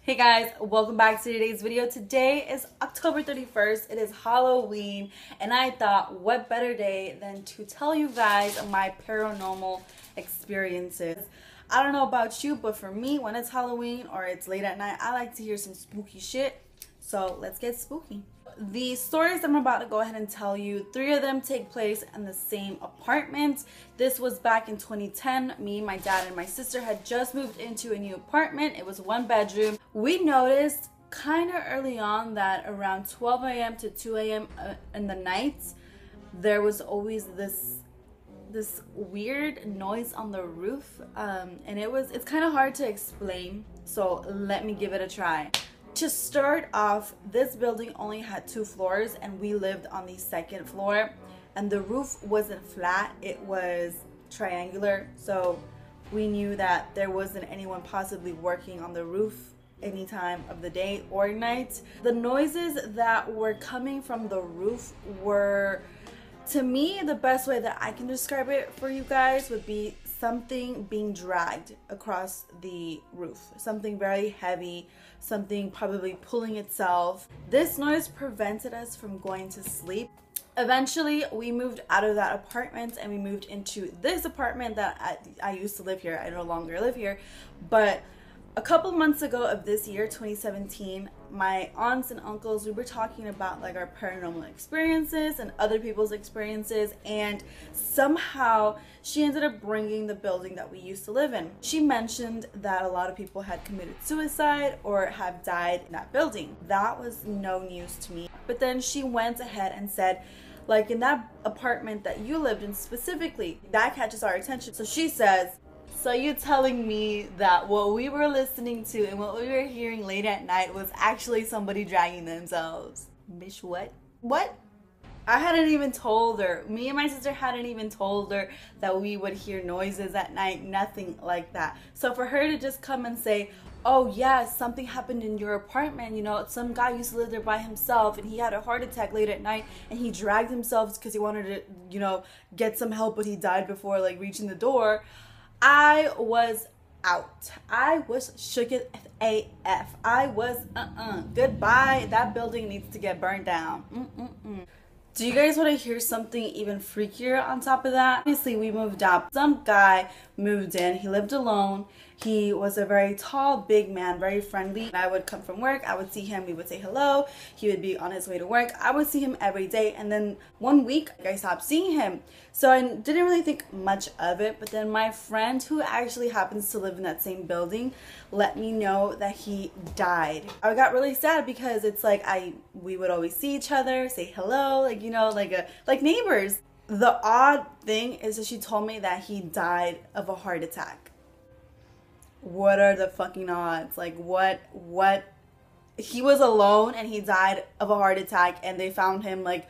Hey guys, welcome back to today's video. Today is October 31st. It is Halloween, and I thought what better day than to tell you guys my paranormal experiences. I don't know about you, but for me, when it's Halloween or it's late at night, I like to hear some spooky shit. So let's get spooky. The stories I'm about to go ahead and tell you, 3 of them take place in the same apartment. This was back in 2010. Me, my dad, and my sister had just moved into a new apartment. It was 1 bedroom. We noticed kind of early on that around 12 a.m. to 2 a.m. In the nights, there was always this weird noise on the roof, and it's kind of hard to explain, so let me give it a try. To start off, this building only had 2 floors, and we lived on the 2nd floor, and the roof wasn't flat, it was triangular, so we knew that there wasn't anyone possibly working on the roof any time of the day or night. The noises that were coming from the roof were, to me, the best way that I can describe it for you guys would be something being dragged across the roof. Something very heavy, something probably pulling itself. This noise prevented us from going to sleep. Eventually, we moved out of that apartment and we moved into this apartment that I used to live here. I no longer live here, but a couple months ago of this year, 2017, my aunts and uncles, we were talking about like our paranormal experiences and other people's experiences, and somehow she ended up bringing the building that we used to live in. She mentioned that a lot of people had committed suicide or have died in that building. That was no news to me. But then she went ahead and said, like, in that apartment that you lived in specifically, that catches our attention. So she says, so you're telling me that what we were listening to and what we were hearing late at night was actually somebody dragging themselves? Bitch, what? What? I hadn't even told her. Me and my sister hadn't even told her that we would hear noises at night. Nothing like that. So for her to just come and say, oh yeah, something happened in your apartment, you know, some guy used to live there by himself and he had a heart attack late at night and he dragged himself because he wanted to, you know, get some help, but he died before like reaching the door. I was out. I was shook it AF. I was goodbye. That building needs to get burned down. Do you guys want to hear something even freakier on top of that? Obviously, we moved out. Some guy moved in. He lived alone. He was a very tall, big man, very friendly. I would come from work. I would see him. We would say hello. He would be on his way to work. I would see him every day. And then one week, I stopped seeing him. So I didn't really think much of it. But then my friend, who actually happens to live in that same building, let me know that he died. I got really sad because it's like we would always see each other, say hello, like, you know, like neighbors. The odd thing is that she told me that he died of a heart attack. What are the fucking odds? Like, what? He was alone and he died of a heart attack, and they found him like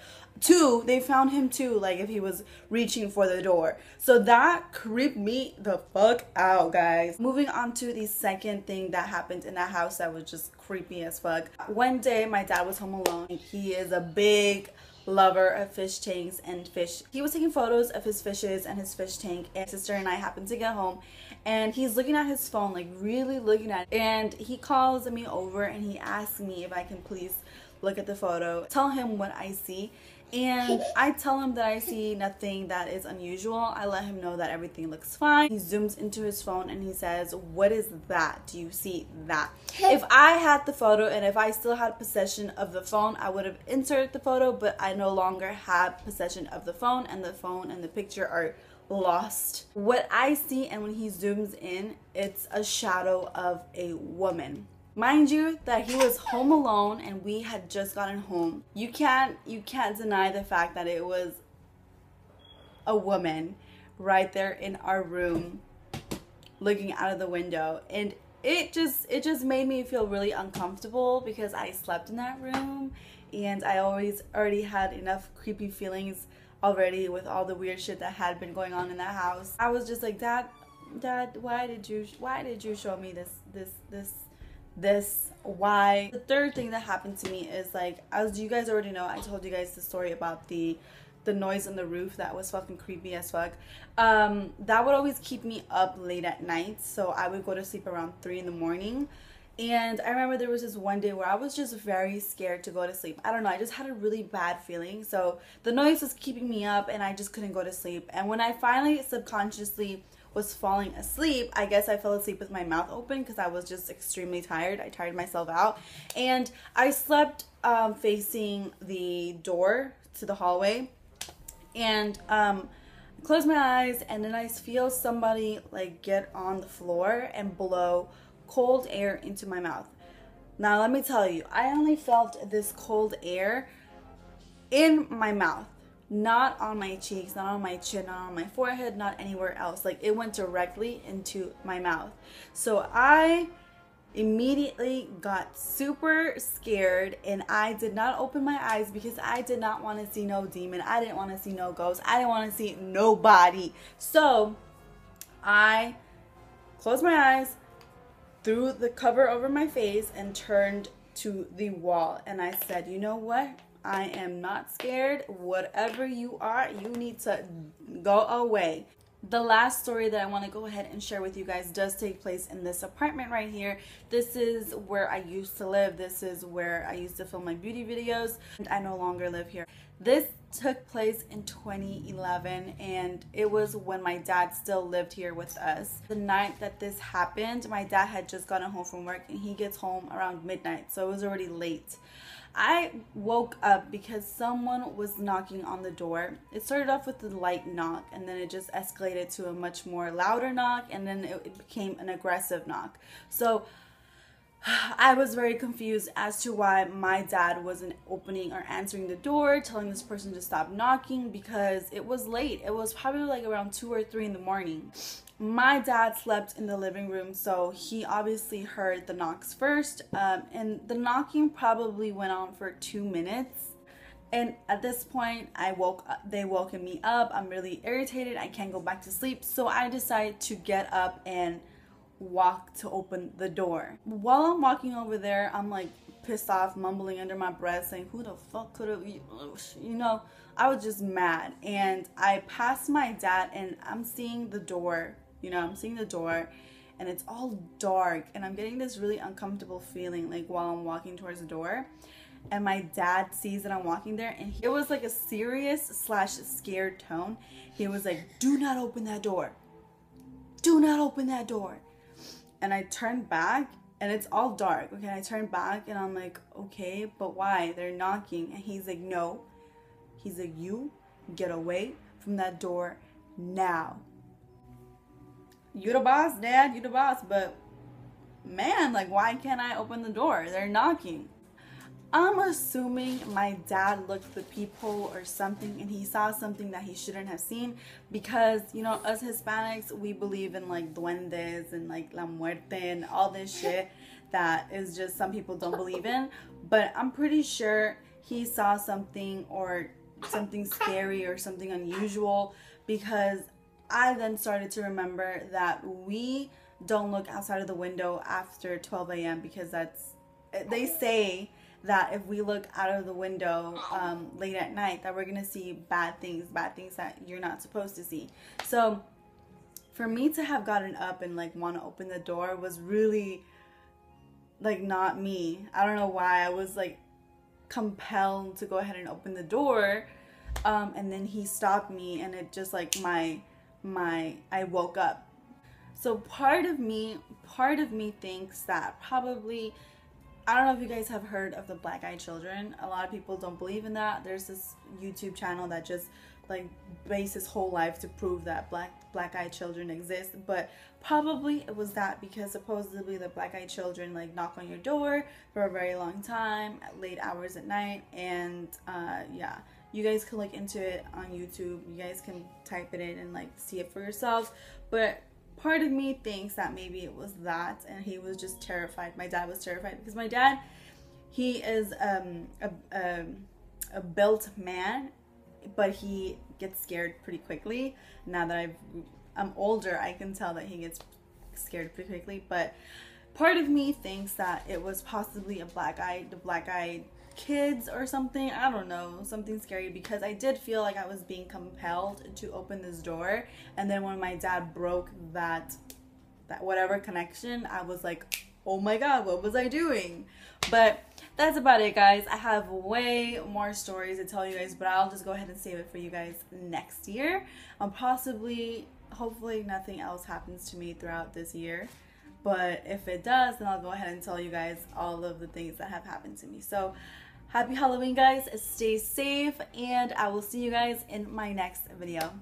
they found him too, like if he was reaching for the door. So that creeped me the fuck out, guys. Moving on to the second thing that happened in that house that was just creepy as fuck. One day my dad was home alone. He is a big lover of fish tanks and fish. He was taking photos of his fishes and his fish tank, and sister and I happened to get home, and he's looking at his phone, like really looking at it, and he calls me over and he asks me if I can please look at the photo, tell him what I see. And I tell him that I see nothing that is unusual. I let him know that everything looks fine. He zooms into his phone and he says, what is that? Do you see that? If I had the photo and if I still had possession of the phone, I would have inserted the photo, but I no longer have possession of the phone and the picture are lost. What I see, and when he zooms in, it's a shadow of a woman. Mind you that he was home alone and we had just gotten home. You can't deny the fact that it was a woman right there in our room looking out of the window, and it just made me feel really uncomfortable because I slept in that room and I already had enough creepy feelings already with all the weird shit that had been going on in that house. I was just like, Dad, why did you show me this? Why? The third thing that happened to me is, like, as you guys already know, I told you guys the story about the noise on the roof that was fucking creepy as fuck. That would always keep me up late at night, so I would go to sleep around 3 in the morning, And I remember there was this one day where I was just very scared to go to sleep. I don't know, I just had a really bad feeling. So the noise was keeping me up and I just couldn't go to sleep. And when I finally subconsciously was falling asleep, I guess I fell asleep with my mouth open because I was just extremely tired. I tired myself out. And I slept facing the door to the hallway. And close my eyes, and then I feel somebody like get on the floor and blow cold air into my mouth. Now let me tell you, I only felt this cold air in my mouth, not on my cheeks, not on my chin, not on my forehead, not anywhere else. Like it went directly into my mouth. So I immediately got super scared, and I did not open my eyes because I did not want to see no demon. I didn't want to see no ghost. I didn't want to see nobody. So I closed my eyes, threw the cover over my face, and turned to the wall. And I said, you know what? I am not scared. Whatever you are, you need to go away. The last story that I want to go ahead and share with you guys does take place in this apartment right here. This is where I used to live. This is where I used to film my beauty videos. And I no longer live here. This took place in 2011, and it was when my dad still lived here with us. The night that this happened, my dad had just gotten home from work, and he gets home around midnight, so it was already late. I woke up because someone was knocking on the door. It started off with a light knock, and then it just escalated to a much more louder knock, and then it became an aggressive knock. So I was very confused as to why my dad wasn't opening or answering the door, telling this person to stop knocking, because it was late. It was probably like around 2 or 3 in the morning. My dad slept in the living room, so he obviously heard the knocks first, and the knocking probably went on for 2 minutes. And at this point, they woke me up. I'm really irritated. I can't go back to sleep, so I decided to get up and walk to open the door. While I'm walking over there, I'm like pissed off, mumbling under my breath, saying, who the fuck could have, you know, I was just mad. And I passed my dad, and I'm seeing the door, and it's all dark, and I'm getting this really uncomfortable feeling like while I'm walking towards the door. And my dad sees that I'm walking there, and it was like a serious / scared tone. He was like, do not open that door. Do not open that door. And I turned back, and it's all dark. Okay, I turned back, and I'm like, okay, but why? They're knocking. And he's like, no. He's like, you get away from that door now. You the boss, Dad. You the boss. But man, like, why can't I open the door? They're knocking. I'm assuming my dad looked the peephole or something, and he saw something that he shouldn't have seen, because, you know, us Hispanics, we believe in like duendes and like la muerte and all this shit that is just some people don't believe in. But I'm pretty sure he saw something, or something scary or something unusual, because I then started to remember that we don't look outside of the window after 12 a.m. because they say that if we look out of the window late at night, that we're gonna see bad things that you're not supposed to see. So for me to have gotten up and like want to open the door was really like not me. I don't know why. I was like compelled to go ahead and open the door, and then he stopped me, and it just like I woke up. So part of me thinks that probably, I don't know if you guys have heard of the black-eyed children. A lot of people don't believe in that. There's this YouTube channel that just like based his whole life to prove that black-eyed children exist. But probably it was that, because supposedly the black-eyed children like knock on your door for a very long time at late hours at night. And yeah, you guys can look into it on YouTube. You guys can type it in and like see it for yourselves. But part of me thinks that maybe it was that, and he was just terrified. My dad was terrified because my dad, he is a built man, but he gets scared pretty quickly. Now that I'm older, I can tell that he gets scared pretty quickly. But part of me thinks that it was possibly the black-eyed kids or something. I don't know, something scary, because I did feel like I was being compelled to open this door. And then when my dad broke that whatever connection, I was like, oh my god, what was I doing? But that's about it, guys. I have way more stories to tell you guys, but I'll just go ahead and save it for you guys next year. Hopefully nothing else happens to me throughout this year. But if it does, then I'll go ahead and tell you guys all of the things that have happened to me. So happy Halloween, guys. Stay safe, and I will see you guys in my next video.